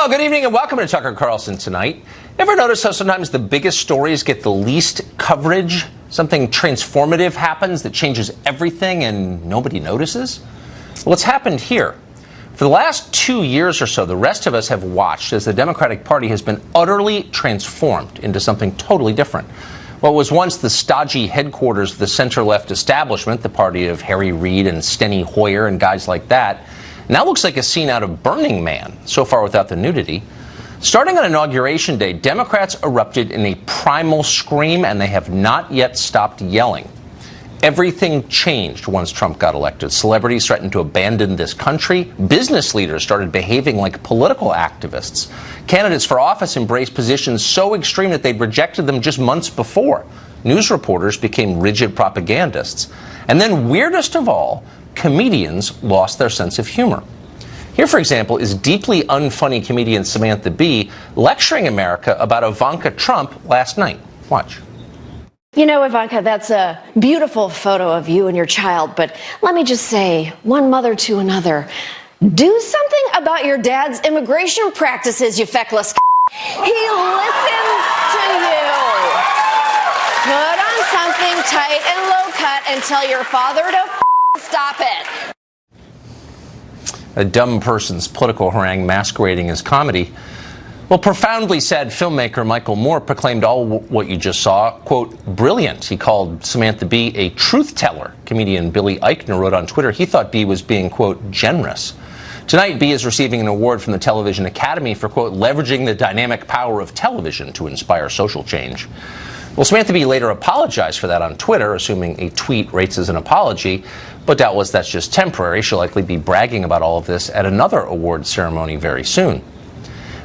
Well, good evening and welcome to Tucker Carlson Tonight. Ever notice how sometimes the biggest stories get the least coverage? Something transformative happens that changes everything and nobody notices? Well, it's happened here. For the last 2 years or so, the rest of us have watched as the Democratic Party has been utterly transformed into something totally different. What was once the stodgy headquarters of the center-left establishment, the party of Harry Reid and Steny Hoyer and guys like that, now looks like a scene out of Burning Man, so far without the nudity. Starting on Inauguration Day, Democrats erupted in a primal scream, and they have not yet stopped yelling. Everything changed once Trump got elected. Celebrities threatened to abandon this country. Business leaders started behaving like political activists. Candidates for office embraced positions so extreme that they'd rejected them just months before. News reporters became rigid propagandists. And then, weirdest of all, comedians lost their sense of humor. Here, for example, is deeply unfunny comedian Samantha Bee lecturing America about Ivanka Trump last night. Watch. You know, Ivanka, that's a beautiful photo of you and your child, but let me just say, one mother to another, do something about your dad's immigration practices, you feckless. He listens to you. Put on something tight and low cut and tell your father to stop it. A dumb person's political harangue masquerading as comedy. Well, profoundly sad filmmaker Michael Moore proclaimed all what you just saw, quote, brilliant. He called Samantha Bee a truth teller. Comedian Billy Eichner wrote on Twitter he thought Bee was being, quote, generous. Tonight, Bee is receiving an award from the Television Academy for, quote, leveraging the dynamic power of television to inspire social change. Well, Samantha Bee later apologized for that on Twitter, assuming a tweet rates as an apology, but doubtless that's just temporary. She'll likely be bragging about all of this at another award ceremony very soon.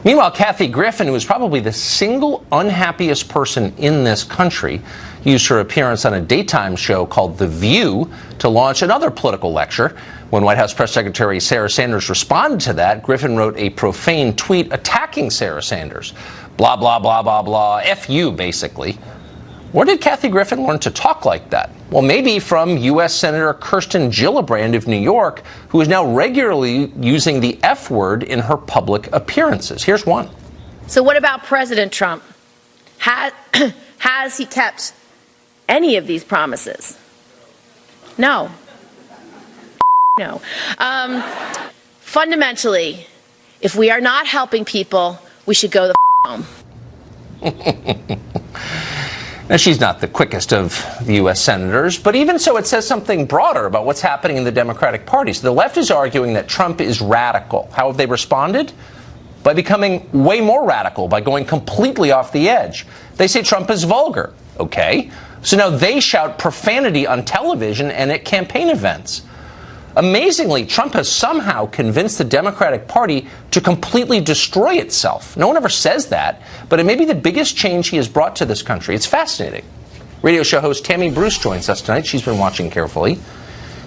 Meanwhile, Kathy Griffin, who is probably the single unhappiest person in this country, used her appearance on a daytime show called The View to launch another political lecture. When White House Press Secretary Sarah Sanders responded to that, Griffin wrote a profane tweet attacking Sarah Sanders. Blah, blah, blah, blah, blah. F you, basically. Where did Kathy Griffin learn to talk like that? Well, maybe from U.S. Senator Kirsten Gillibrand of New York, who is now regularly using the F word in her public appearances. Here's one. So what about President Trump? Has he kept any of these promises? No. No. Fundamentally, if we are not helping people, we should go the home. Now, she's not the quickest of the U.S. senators, but even so, it says something broader about what's happening in the Democratic Party. So the left is arguing that Trump is radical. How have they responded? By becoming way more radical, by going completely off the edge. They say Trump is vulgar. Okay. So now they shout profanity on television and at campaign events. Amazingly, Trump has somehow convinced the Democratic Party to completely destroy itself. No one ever says that, but it may be the biggest change he has brought to this country. It's fascinating. Radio show host Tammy Bruce joins us tonight. She's been watching carefully.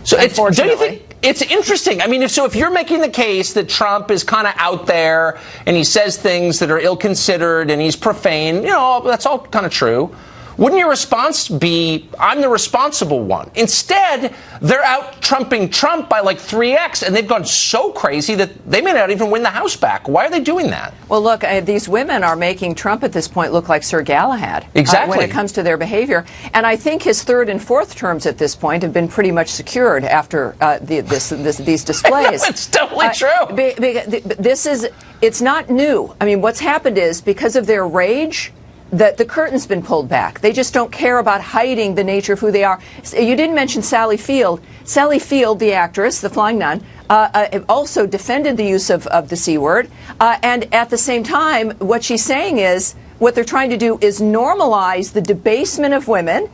So don't you think it's interesting? I mean, if you're making the case that Trump is kind of out there and he says things that are ill-considered and he's profane, you know, that's all kind of true. Wouldn't your response be, I'm the responsible one? Instead, they're out trumping Trump by like 3x, and they've gone so crazy that they may not even win the House back. Why are they doing that? Well, look, these women are making Trump at this point look like Sir Galahad. Exactly. When it comes to their behavior. And I think his third and fourth terms at this point have been pretty much secured after these displays. It's totally true. It's not new. I mean, what's happened is because of their rage, that the curtain's been pulled back. They just don't care about hiding the nature of who they are. You didn't mention Sally Field. Sally Field, the actress, the flying nun, also defended the use of the C word. And at the same time, what she's saying is, what they're trying to do is normalize the debasement of women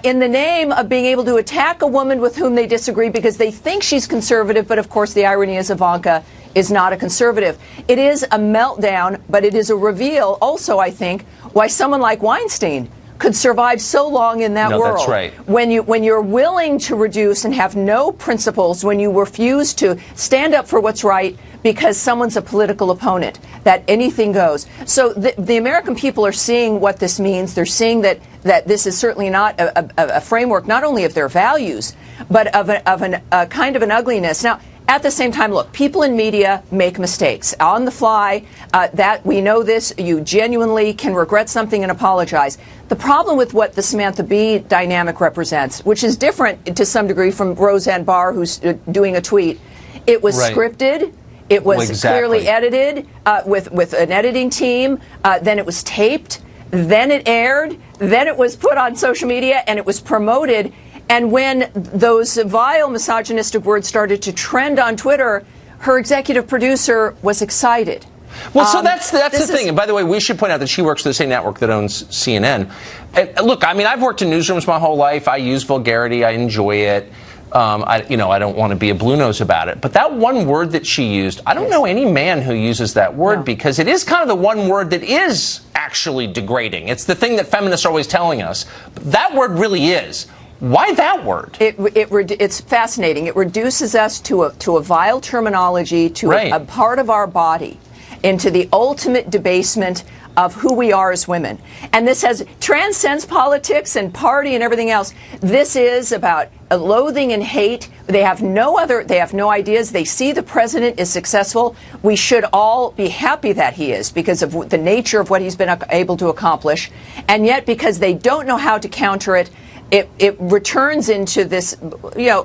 in the name of being able to attack a woman with whom they disagree because they think she's conservative. But of course, the irony is Ivanka is not a conservative. It is a meltdown, but it is a reveal also, I think, why someone like Weinstein could survive so long in that world. That's right. When you're willing to reduce and have no principles, when you refuse to stand up for what's right because someone's a political opponent, that anything goes. So the American people are seeing what this means. They're seeing that this is certainly not a framework not only of their values, but of a kind of an ugliness. Now, At the same time, look, people in media make mistakes on the fly. That we know this. You genuinely can regret something and apologize. The problem with what the Samantha Bee dynamic represents, which is different to some degree from Roseanne Barr, who's doing a tweet, it was scripted. It was clearly edited with an editing team. Then it was taped. Then it aired. Then it was put on social media and it was promoted. And when those vile misogynistic words started to trend on Twitter, her executive producer was excited. Well, so that's the thing. And by the way, we should point out that she works for the same network that owns CNN. And look, I mean, I've worked in newsrooms my whole life. I use vulgarity. I enjoy it. I don't want to be a blue nose about it. But that one word that she used, I don't know any man who uses that word because it is kind of the one word that is actually degrading. It's the thing that feminists are always telling us. But that word really is. Why that word? It's fascinating. It reduces us to a vile terminology, to a part of our body, into the ultimate debasement of who we are as women. And this transcends politics and party and everything else. This is about loathing and hate. They have no ideas. They see the president is successful. We should all be happy that he is because of the nature of what he's been able to accomplish. And yet, because they don't know how to counter it, it returns into this,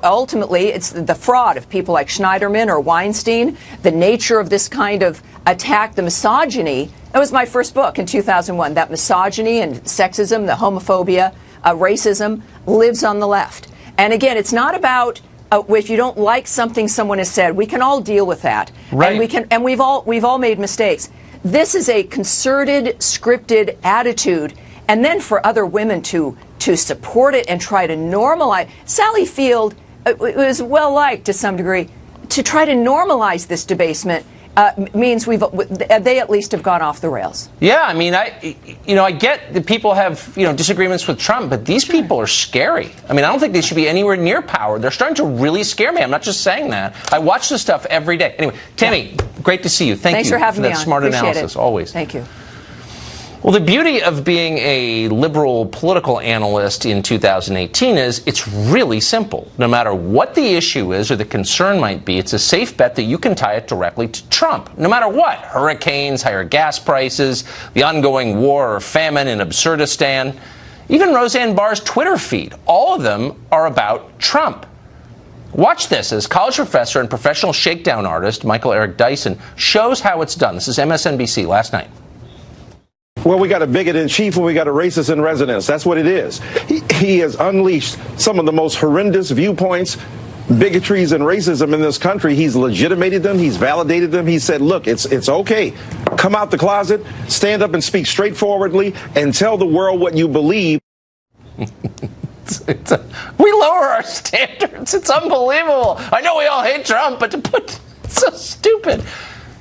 ultimately it's the fraud of people like Schneiderman or Weinstein, the nature of this kind of attack, the misogyny. That was my first book in 2001, that misogyny and sexism, the homophobia, racism lives on the left. And again, it's not about if you don't like something someone has said, we can all deal with that. Right. And we've all made mistakes. This is a concerted, scripted attitude. And then for other women to support it and try to normalize. Sally Field was well liked to some degree. To try to normalize this debasement means they at least have gone off the rails. Yeah, I mean, I get that people have disagreements with Trump, but these people are scary. I mean, I don't think they should be anywhere near power. They're starting to really scare me. I'm not just saying that. I watch this stuff every day. Anyway, Tammy, great to see you. Thanks for having me on. That smart Appreciate analysis, it. always. Thank you. Well, the beauty of being a liberal political analyst in 2018 is it's really simple. No matter what the issue is or the concern might be, it's a safe bet that you can tie it directly to Trump. No matter what, hurricanes, higher gas prices, the ongoing war or famine in Absurdistan, even Roseanne Barr's Twitter feed, all of them are about Trump. Watch this as college professor and professional shakedown artist Michael Eric Dyson shows how it's done. This is MSNBC last night. Well, we got a bigot in chief and we got a racist in residence. That's what it is. He has unleashed some of the most horrendous viewpoints, bigotries, and racism in this country. He's legitimated them. He's validated them. He said, look, it's okay. Come out the closet, stand up and speak straightforwardly, and tell the world what you believe. We lower our standards. It's unbelievable. I know we all hate Trump, but it's so stupid.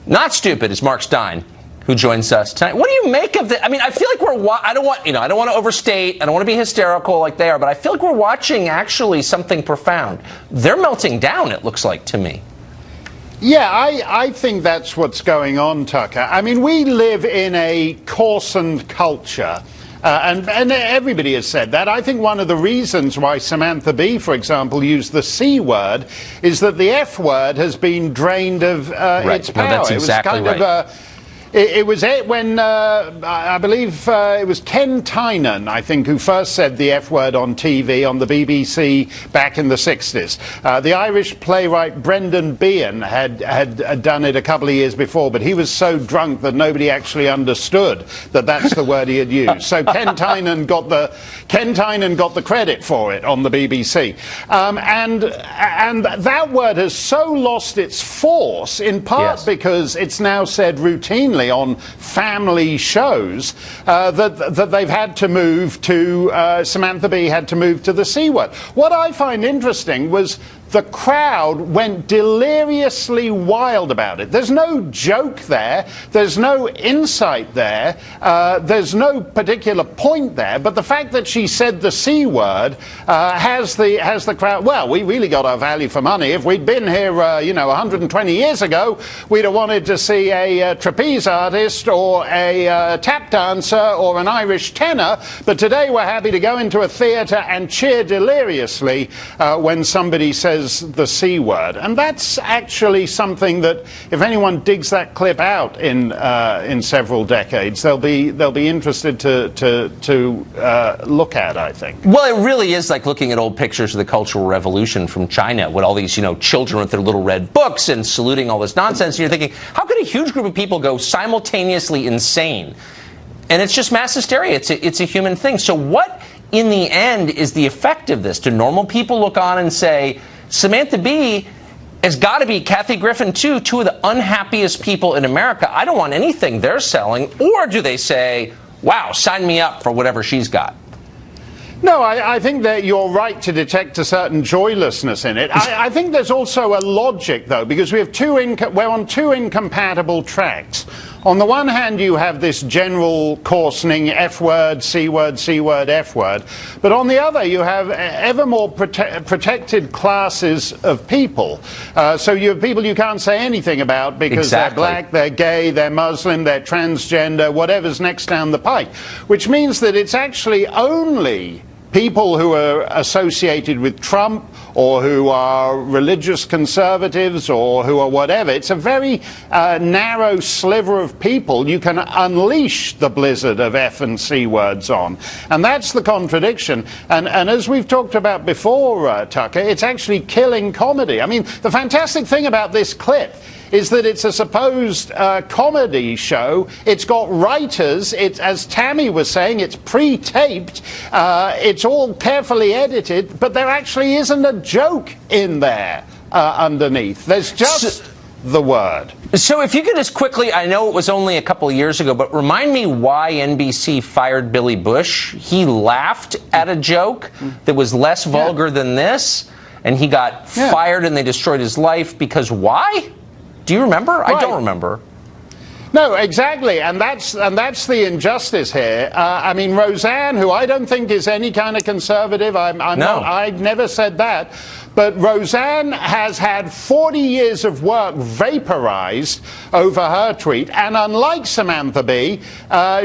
Not stupid is Mark Stein, who joins us tonight. What do you make of the? I mean, I feel like I don't want to overstate. I don't want to be hysterical like they are, but I feel like we're watching actually something profound. They're melting down, it looks like to me. Yeah, I think that's what's going on, Tucker. I mean, we live in a coarsened culture. And everybody has said that. I think one of the reasons why Samantha Bee, for example, used the C word is that the F word has been drained of its power. No, that's exactly right. It was when, I believe, it was Ken Tynan, I think, who first said the F word on TV on the BBC back in the 60s. The Irish playwright Brendan Behan had done it a couple of years before, but he was so drunk that nobody actually understood that that's the word he had used. So Ken Tynan got the credit for it on the BBC. And that word has so lost its force, in part because it's now said routinely on family shows that they've had to move to, Samantha Bee had to move to the C word. What I find interesting was the crowd went deliriously wild about it. There's no joke there. There's no insight there. There's no particular point there. But the fact that she said the C word has the crowd. Well, we really got our value for money. If we'd been here, 120 years ago, we'd have wanted to see a trapeze artist or a tap dancer or an Irish tenor. But today we're happy to go into a theatre and cheer deliriously when somebody says says the C word. And that's actually something that, if anyone digs that clip out in several decades, they'll be interested to look at, I think. Well, it really is like looking at old pictures of the Cultural Revolution from China with all these, children with their little red books and saluting all this nonsense. And you're thinking, how could a huge group of people go simultaneously insane? And it's just mass hysteria. It's a human thing. So what, in the end, is the effect of this? Do normal people look on and say, Samantha Bee has got to be, Kathy Griffin too, two of the unhappiest people in America. I don't want anything they're selling. Or do they say, wow, sign me up for whatever she's got? No, I think that you're right to detect a certain joylessness in it. I think there's also a logic, though, because we have we're on two incompatible tracks. On the one hand, you have this general coarsening F word, C word, C word, F word. But on the other, you have ever more protected classes of people. So you have people you can't say anything about because they're black, they're gay, they're Muslim, they're transgender, whatever's next down the pike. Which means that it's actually only people who are associated with Trump or who are religious conservatives or who are whatever. It's a very narrow sliver of people you can unleash the blizzard of F and C words on. And that's the contradiction. And as we've talked about before, Tucker, it's actually killing comedy. I mean, the fantastic thing about this clip is that it's a supposed comedy show. It's got writers. It's, as Tammy was saying, it's pre-taped. It's all carefully edited, but there actually isn't a joke in there underneath. There's just the word. So if you could just quickly, I know it was only a couple of years ago, but remind me why NBC fired Billy Bush. He laughed at a joke that was less vulgar than this, and he got fired and they destroyed his life because why? Do you remember? Right. I don't remember. No, exactly, and that's the injustice here. I mean, Roseanne, who I don't think is any kind of conservative, I never said that, but Roseanne has had 40 years of work vaporized over her tweet, and unlike Samantha Bee,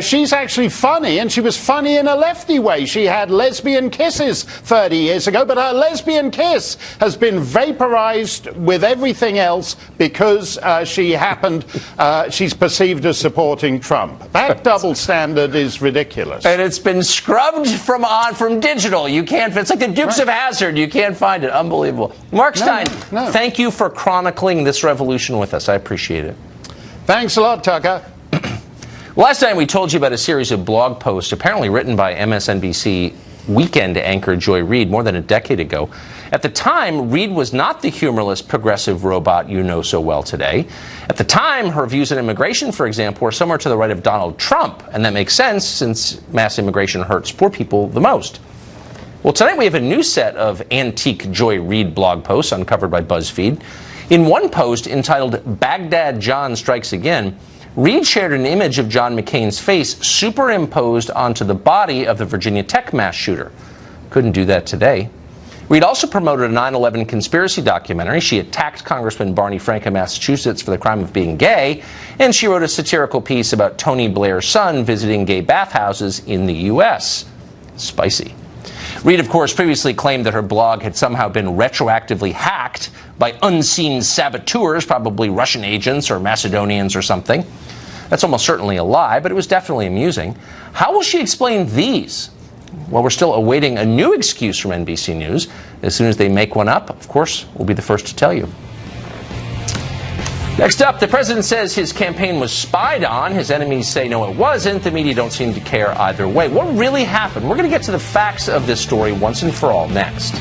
she's actually funny, and she was funny in a lefty way. She had lesbian kisses 30 years ago, but her lesbian kiss has been vaporized with everything else because she's perceived as supporting Trump. That double standard is ridiculous. And it's been scrubbed from digital. You can't, it's like the Dukes of Hazzard. You can't find it. Unbelievable. Mark Stein, thank you for chronicling this revolution with us. I appreciate it. Thanks a lot, Tucker. Last time we told you about a series of blog posts apparently written by MSNBC weekend anchor Joy Reid more than a decade ago. At the time, Reid was not the humorless progressive robot you know so well today. At the time, her views on immigration, for example, were somewhere to the right of Donald Trump, and that makes sense since mass immigration hurts poor people the most. Well, tonight we have a new set of antique Joy Reid blog posts uncovered by BuzzFeed. In one post entitled Baghdad John Strikes Again, Reid shared an image of John McCain's face superimposed onto the body of the Virginia Tech mass shooter. Couldn't do that today. Reid also promoted a 9/11 conspiracy documentary. She attacked Congressman Barney Frank of Massachusetts for the crime of being gay, and she wrote a satirical piece about Tony Blair's son visiting gay bathhouses in the U.S. Spicy. Reid, of course, previously claimed that her blog had somehow been retroactively hacked by unseen saboteurs, probably Russian agents or Macedonians or something. That's almost certainly a lie, but it was definitely amusing. How will she explain these? Well, we're still awaiting a new excuse from NBC News. As soon as they make one up, of course, we'll be the first to tell you. Next up, the president says his campaign was spied on. His enemies say no, it wasn't. The media don't seem to care either way. What really happened? We're going to get to the facts of this story once and for all next.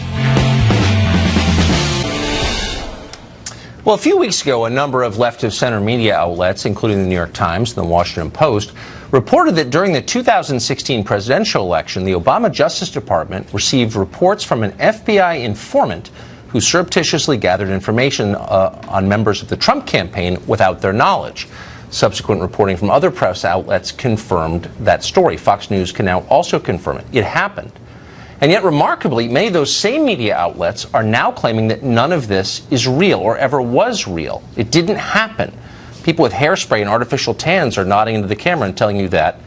Well, a few weeks ago, a number of left-of-center media outlets, including the New York Times and the Washington Post, reported that during the 2016 presidential election, the Obama Justice Department received reports from an FBI informant who surreptitiously gathered information on members of the Trump campaign without their knowledge. Subsequent reporting from other press outlets confirmed that story. Fox News can now also confirm it. It happened. And yet, remarkably, many of those same media outlets are now claiming that none of this is real or ever was real. It didn't happen. People with hairspray and artificial tans are nodding into the camera and telling you that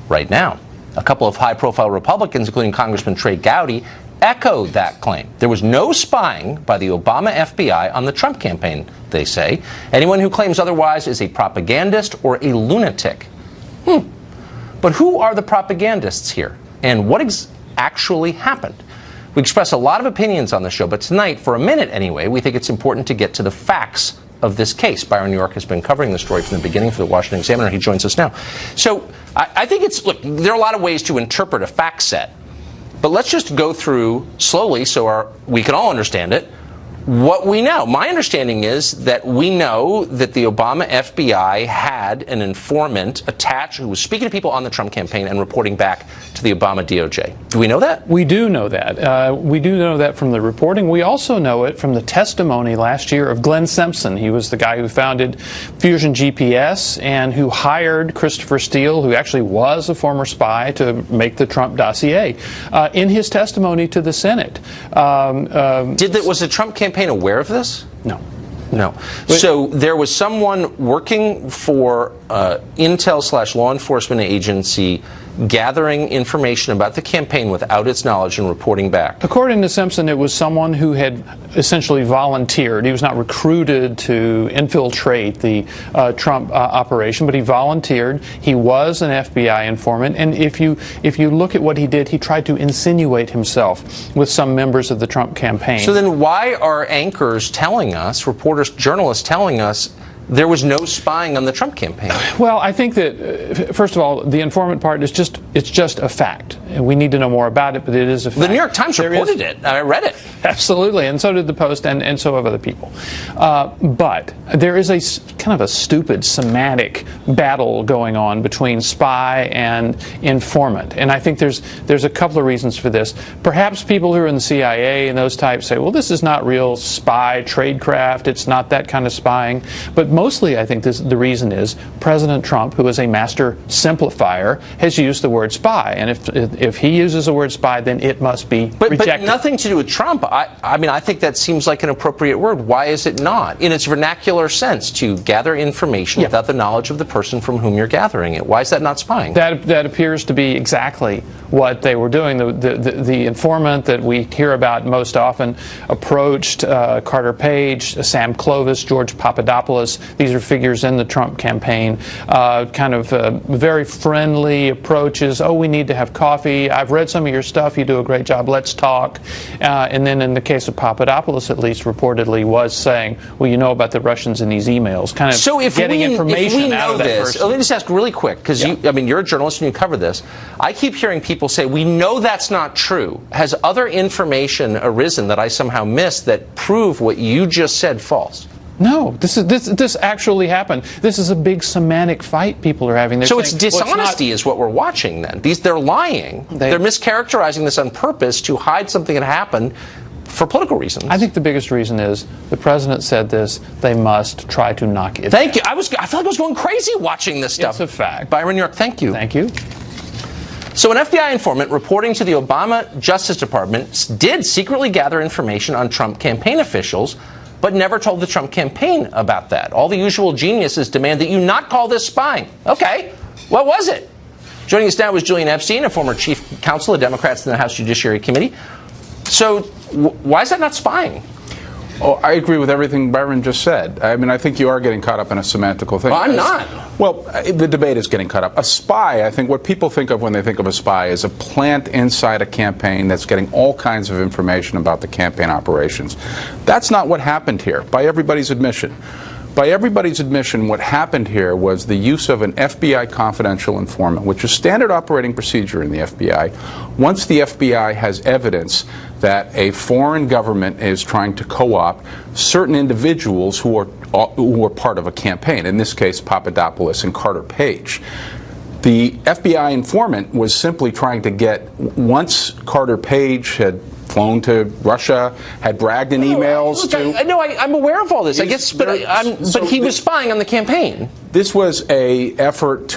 right now. A couple of high-profile Republicans, including Congressman Trey Gowdy, echoed that claim. There was no spying by the Obama FBI on the Trump campaign, they say. Anyone who claims otherwise is a propagandist or a lunatic. But who are the propagandists here? And what actually happened? We express a lot of opinions on the show, but tonight, for a minute anyway, we think it's important to get to the facts of this case. Byron New York has been covering the story from the beginning for the Washington Examiner. He joins us now. So I think look, there are a lot of ways to interpret a fact set, but let's just go through slowly so we can all understand it, what we know. My understanding is that we know that the Obama FBI had an informant attached who was speaking to people on the Trump campaign and reporting back to the Obama DOJ. Do we know that? We do know that. We do know that from the reporting. We also know it from the testimony last year of Glenn Simpson. He was the guy who founded Fusion GPS and who hired Christopher Steele, who actually was a former spy, to make the Trump dossier. In his testimony to the Senate. Was the Trump campaign aware of this? No. No. So there was someone working for Intel/law enforcement agency gathering information about the campaign without its knowledge and reporting back. According to Simpson, it was someone who had essentially volunteered. He was not recruited to infiltrate the Trump operation, but he volunteered. He was an FBI informant, and if you look at what he did, he tried to insinuate himself with some members of the Trump campaign. So then why are anchors telling us, reporters, journalists telling us, there was no spying on the Trump campaign? Well, I think that, first of all, the informant part is just a fact. And we need to know more about it, but it is a fact. The New York Times reported it. I read it. Absolutely, and so did the Post, and so have other people. But there is a kind of a stupid semantic battle going on between spy and informant. And I think there's a couple of reasons for this. Perhaps people who are in the CIA and those types say, well, this is not real spy tradecraft. It's not that kind of spying. But mostly, I think the reason is President Trump, who is a master simplifier, has used the word spy. And if he uses the word spy, then it must be rejected. But nothing to do with Trump. I mean, I think that seems like an appropriate word. Why is it not? In its vernacular sense, to gather information without the knowledge of the person from whom you're gathering it. Why is that not spying? That appears to be exactly what they were doing. The informant that we hear about most often approached Carter Page, Sam Clovis, George Papadopoulos. These are figures in the Trump campaign. Kind of very friendly approaches. Oh, we need to have coffee. I've read some of your stuff. You do a great job. Let's talk. And then in the case of Papadopoulos, at least reportedly, was saying, well, you know about the Russians in these emails. Kind of so getting information out of that this, person. let me just ask really quick, because you're a journalist and you cover this. I keep hearing people say, we know that's not true. Has other information arisen that I somehow missed that prove what you just said false? No, this actually happened. This is a big semantic fight people are having. So it's dishonesty is what we're watching then. They're lying. They're mischaracterizing this on purpose to hide something that happened for political reasons. I think the biggest reason is the president said this. They must try to knock it Thank down. you. I felt like I was going crazy watching this stuff. It's a fact. Byron New York, thank you. Thank you. So an FBI informant reporting to the Obama Justice Department did secretly gather information on Trump campaign officials, but never told the Trump campaign about that. All the usual geniuses demand that you not call this spying. Okay, what was it? Joining us now is Julian Epstein, a former chief counsel of Democrats in the House Judiciary Committee. So why is that not spying? Oh, I agree with everything Byron just said. I mean, I think you are getting caught up in a semantical thing. Well, I'm not. Well, the debate is getting caught up. A spy, I think what people think of when they think of a spy is a plant inside a campaign that's getting all kinds of information about the campaign operations. That's not what happened here, by everybody's admission. By everybody's admission, what happened here was the use of an FBI confidential informant, which is standard operating procedure in the FBI. Once the FBI has evidence that a foreign government is trying to co-opt certain individuals who are part of a campaign, in this case Papadopoulos and Carter Page. The FBI informant was simply trying to get, once Carter Page had flown to Russia, had bragged in emails I'm aware of all this. I guess, but he was spying on the campaign. This was a effort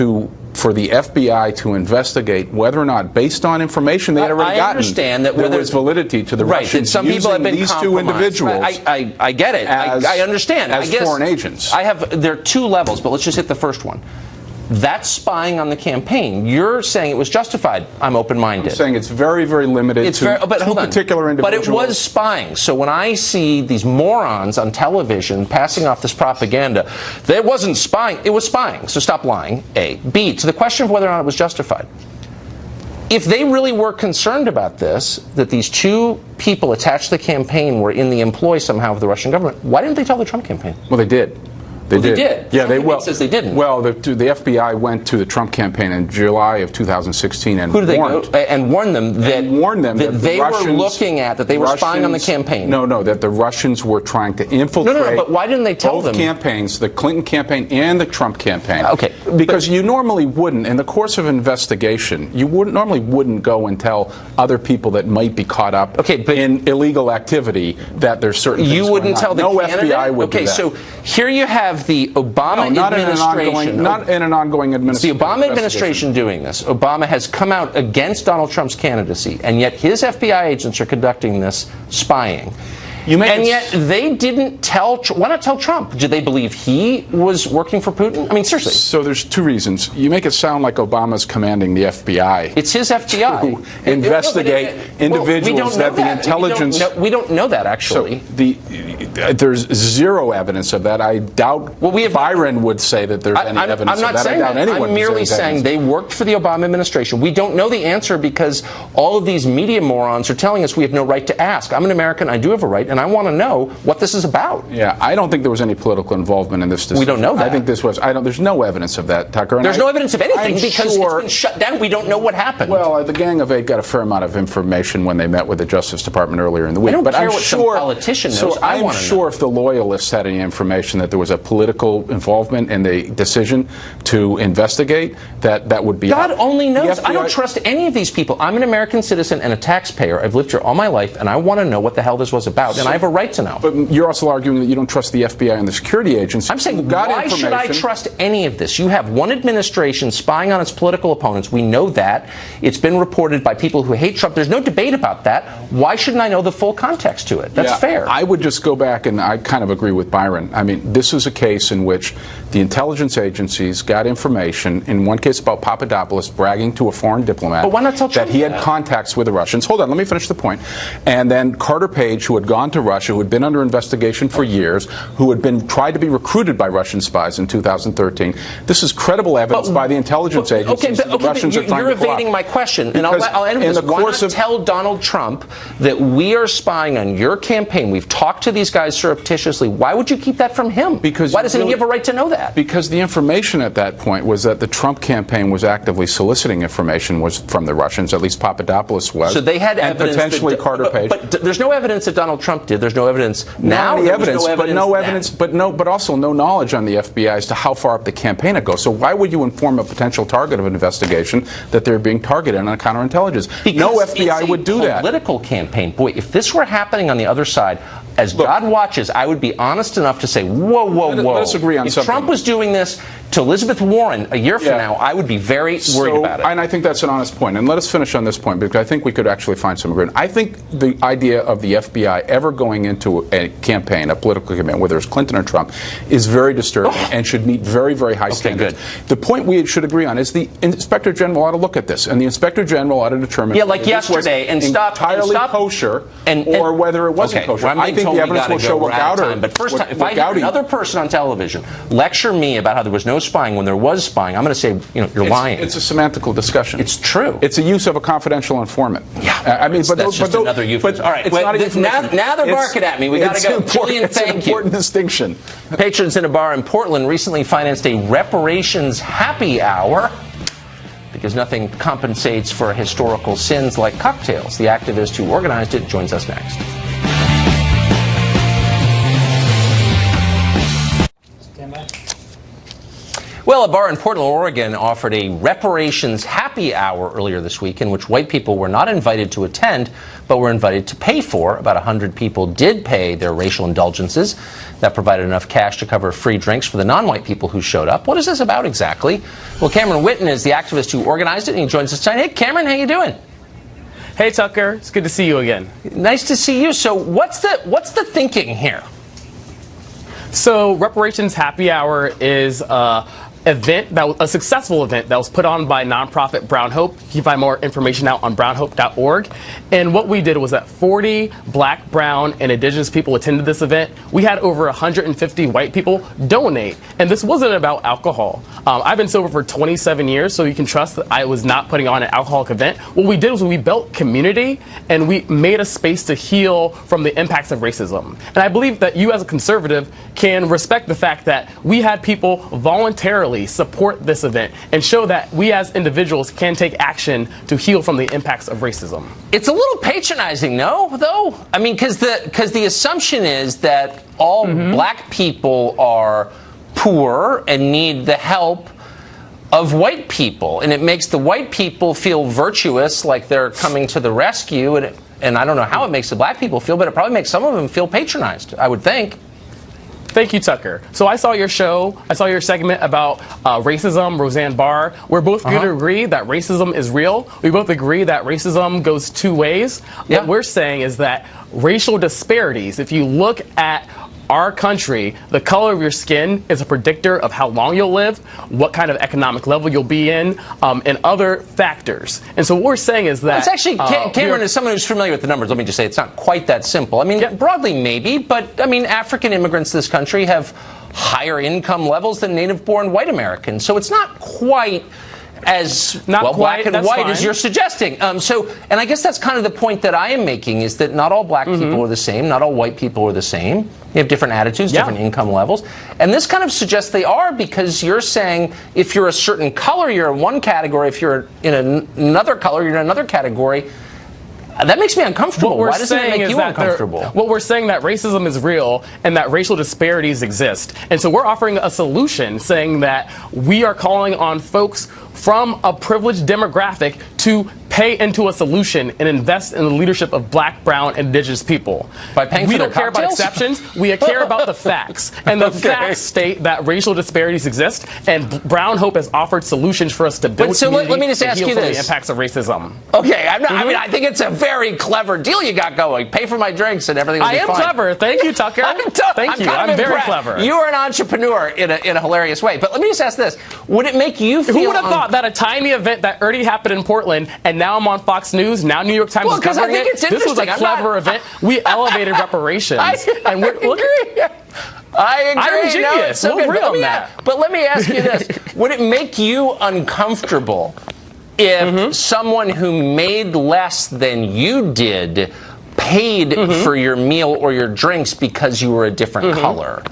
for the FBI to investigate whether or not, based on information they had already gotten, understand that there was validity to the Russians some people have been these two individuals. I get it. I understand. As I guess foreign agents. There are two levels, but let's just hit the first one. That's spying on the campaign. You're saying it was justified. I'm open-minded. I'm saying it's very, very limited but to hold on. particular individuals. But it was spying. So when I see these morons on television passing off this propaganda, it wasn't spying. It was spying. So stop lying, A. B, to the question of whether or not it was justified. If they really were concerned about this, that these two people attached to the campaign were in the employ somehow of the Russian government, why didn't they tell the Trump campaign? Well, they did. They did. Yeah, says they didn't. Well, the FBI went to the Trump campaign in July of 2016 and warned them that they were looking at, that they were spying on the campaign. No, that the Russians were trying to infiltrate. No, but why didn't they tell them? Both campaigns, the Clinton campaign and the Trump campaign. Okay, because you normally wouldn't, in the course of investigation, you normally wouldn't go and tell other people that might be caught up in illegal activity that there's certain things you wouldn't going on. tell the candidate? FBI would do that. So here you have the Obama administration. Not in an ongoing administration. The Obama administration doing this. Obama has come out against Donald Trump's candidacy, and yet his FBI agents are conducting this spying. And yet they didn't tell. Why not tell Trump? Did they believe he was working for Putin? I mean, seriously. So there's two reasons. You make it sound like Obama's commanding the FBI. It's his FBI. To investigate individuals that the intelligence. We don't know that, actually. So there's zero evidence of that. I doubt Byron would say that there's any evidence of that. I'm not saying that. I'm merely saying they worked for the Obama administration. We don't know the answer because all of these media morons are telling us we have no right to ask. I'm an American. I do have a right. And I want to know what this is about. Yeah, I don't think there was any political involvement in this decision. We don't know that. I think this was. There's no evidence of that, Tucker. There's no evidence of anything because it's been shut down. We don't know what happened. Well, the Gang of Eight got a fair amount of information when they met with the Justice Department earlier in the week. I don't care what some politician knows. So I'm sure if the loyalists had any information that there was a political involvement in the decision to investigate, that would be. God only knows. I don't trust any of these people. I'm an American citizen and a taxpayer. I've lived here all my life, and I want to know what the hell this was about. And I have a right to know. But you're also arguing that you don't trust the FBI and the security agencies. I'm saying, why should I trust any of this? You have one administration spying on its political opponents. We know that. It's been reported by people who hate Trump. There's no debate about that. Why shouldn't I know the full context to it? That's fair. I would just go back, and I kind of agree with Byron. I mean, this is a case in which the intelligence agencies got information, in one case about Papadopoulos bragging to a foreign diplomat that he had contacts with the Russians. Hold on, let me finish the point. And then Carter Page, who had gone to Russia, who had been under investigation for years, who had been tried to be recruited by Russian spies in 2013. This is credible evidence by the intelligence agencies that the Russians are trying to You're evading my question, and I'll end with this. Why not tell Donald Trump that we are spying on your campaign? We've talked to these guys surreptitiously. Why would you keep that from him? Why doesn't he have a right to know that? Because the information at that point was that the Trump campaign was actively soliciting information from the Russians, at least Papadopoulos was. So they had evidence. And potentially Carter Page. But there's no evidence that Donald Trump did. There's no evidence now. But also no knowledge on the FBI as to how far up the campaign it goes. So why would you inform a potential target of an investigation that they're being targeted on counterintelligence? Because no FBI would do that. Political campaign. Boy, if this were happening on the other side, as God watches, I would be honest enough to say, whoa. Let us agree on something. If Trump was doing this to Elizabeth Warren a year from now, I would be very worried about it. And I think that's an honest point. And let us finish on this point, because I think we could actually find some agreement. I think the idea of the FBI ever going into a campaign, a political campaign, whether it's Clinton or Trump, is very disturbing and should meet very, very high standards. Good. The point we should agree on is the Inspector General ought to look at this, and the Inspector General ought to determine like yesterday, and stop entirely kosher, or whether it wasn't kosher. Well, I think the evidence will show what Gowdy. But first, if I hear another person on television lecture me about how there was no spying when there was spying, I'm going to say, you're lying. It's a semantical discussion. It's true. It's a use of a confidential informant. Yeah. I mean, that's just another euphemism. All right. Now they're barking at me. We got to go. Julian, thank you. It's an important distinction. Patrons in a bar in Portland recently financed a reparations happy hour because nothing compensates for historical sins like cocktails. The activist who organized it joins us next. Well, a bar in Portland, Oregon offered a reparations happy hour earlier this week in which white people were not invited to attend, but were invited to pay for. About 100 people did pay their racial indulgences. That provided enough cash to cover free drinks for the non-white people who showed up. What is this about exactly? Well, Cameron Whitten is the activist who organized it, and he joins us tonight. Hey, Cameron, how you doing? Hey, Tucker. It's good to see you again. Nice to see you. So what's the thinking here? So reparations happy hour is event, a successful event that was put on by nonprofit Brown Hope. You can find more information out on brownhope.org. And what we did was that 40 black, brown, and indigenous people attended this event. We had over 150 white people donate. And this wasn't about alcohol. I've been sober for 27 years, so you can trust that I was not putting on an alcoholic event. What we did was we built community, and we made a space to heal from the impacts of racism. And I believe that you as a conservative can respect the fact that we had people voluntarily support this event and show that we as individuals can take action to heal from the impacts of racism. It's a little patronizing, no, though? I mean, because the assumption is that all black people are poor and need the help of white people, and it makes the white people feel virtuous, like they're coming to the rescue, and I don't know how it makes the black people feel, but it probably makes some of them feel patronized, I would think. Thank you, Tucker. So I saw your show. I saw your segment about racism, Roseanne Barr. We're both going to agree that racism is real. We both agree that racism goes two ways. Yeah. What we're saying is that racial disparities, if you look at our country, the color of your skin is a predictor of how long you'll live, what kind of economic level you'll be in, and other factors. And so what we're saying is that... Well, it's actually, Cameron, as someone who's familiar with the numbers, let me just say it's not quite that simple. I mean, broadly maybe, but I mean, African immigrants to this country have higher income levels than native-born white Americans. So it's not quite as black and white as you're suggesting. And I guess that's kind of the point that I am making, is that not all black people are the same, not all white people are the same. They have different attitudes, different income levels. And this kind of suggests they are, because you're saying if you're a certain color, you're in one category. If you're in another color, you're in another category. That makes me uncomfortable. Why doesn't it make you uncomfortable? What we're saying that racism is real and that racial disparities exist. And so we're offering a solution, saying that we are calling on folks from a privileged demographic to pay into a solution and invest in the leadership of black, brown, and indigenous people. By paying we for their don't care about cocktails? exceptions. We care about the facts. And the facts state that racial disparities exist, and Brown Hope has offered solutions for us to build community let me just ask to heal you from this. the impacts of racism. Okay, I mean, I think it's a very clever deal you got going. Pay for my drinks and everything will be fine. I am clever. Thank you, Tucker. Thank you. I'm very clever. You are an entrepreneur in a hilarious way. But let me just ask this. Would it make you feel... Who would have thought that a tiny event that already happened in Portland, and now I'm on Fox News, now New York Times is covering it? This was a clever event. We elevated reparations. I agree. I'm genius. No, we'll agree on that. But let me ask you this. Would it make you uncomfortable if someone who made less than you did paid for your meal or your drinks because you were a different color?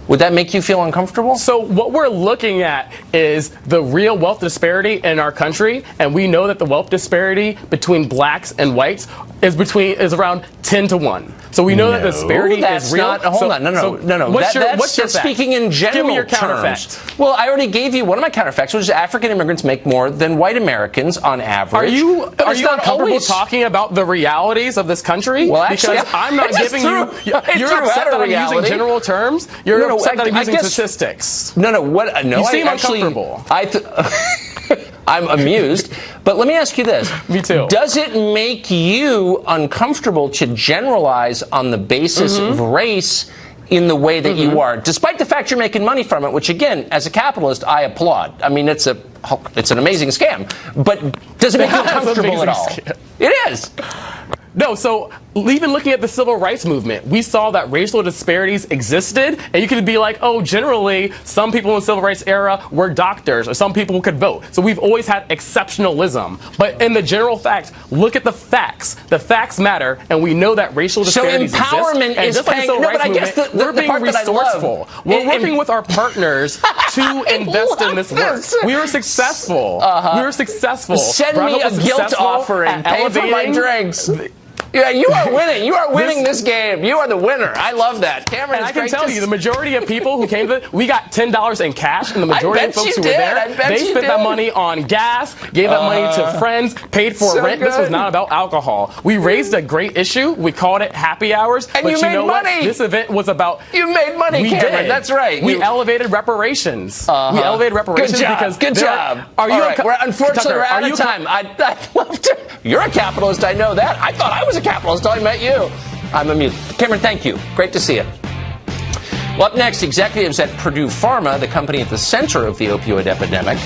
Would that make you feel uncomfortable? So what we're looking at is the real wealth disparity in our country, and we know that the wealth disparity between blacks and whites is around 10 to 1. So we know that the disparity is real. Hold on. No. What's your fact? Speaking in general Give me your terms. counterfact. Well, I already gave you one of my counterfacts, which is African immigrants make more than white Americans on average. Are you uncomfortable talking about the realities of this country? Well, actually, because I'm not giving you. You're upset that I'm using general terms. You're upset that I'm using statistics. No. You seem uncomfortable. I'm amused, but let me ask you this. Me too. Does it make you uncomfortable to generalize on the basis of race in the way that you are, despite the fact you're making money from it, which again, as a capitalist, I applaud. I mean, it's an amazing scam, but does it make you uncomfortable at all? It is. No, so even looking at the civil rights movement, we saw that racial disparities existed, and you could be like, oh, generally, some people in the civil rights era were doctors, or some people could vote. So we've always had exceptionalism. But in the general fact, look at the facts. The facts matter, and we know that racial disparities exist. So empowerment is paying... No, but I guess we're being resourceful. We're working with our partners to invest in this work. We were successful. We were successful. Send me a guilt offering. Pay for my drinks. Yeah, you are winning. You are winning this game. You are the winner. I love that. Cameron, and I can tell you, the majority of people who came to we got $10 in cash, and the majority of folks who were there, they spent that money on gas, gave that money to friends, paid for rent. This was not about alcohol. We raised a great issue. We called it happy hours. And but you made money. What? This event was about... You made money, Cameron. That's right. We elevated reparations. We elevated reparations because... Good job. Unfortunately, we're out of time. I'd love to... You're a capitalist. I know that. I thought I was a capitalist until I met you. I'm amused. Cameron, thank you. Great to see you. Well, up next, executives at Purdue Pharma, the company at the center of the opioid epidemic,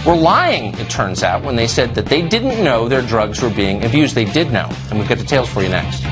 were lying, it turns out, when they said that they didn't know their drugs were being abused. They did know. And we've got details for you next.